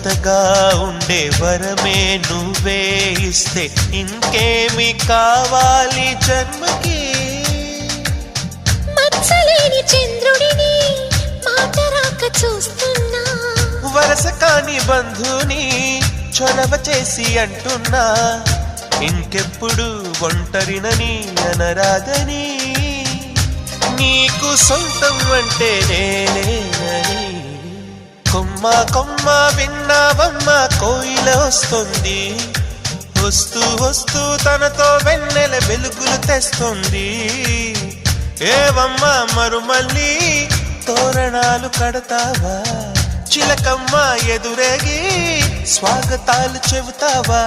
జతగా ఉండే వరమే నువ్వే ఇస్తే ఇంకేమి కావాలి జన్మకి. మచ్చలేని చంద్రుడిని మాట రాక చూస్తున్నా, వరస కాని బంధుని చొరవ చేసి అంటున్నా, ఇంకెప్పుడు ఒంటరినని అనరాదని, నీకు సొంతం అంటే నేనేనని. కొమ్మ కొమ్మ విన్నావమ్మ కోయిల వస్తుంది, వస్తూ వస్తూ తనతో వెన్నెల వెలుగులు తెస్తుంది. ఏవమ్మ మరుమల్లి తోరణాలు కడతావా, చిలకమ్మ ఎదురేగి స్వాగతాలు చెబుతావా.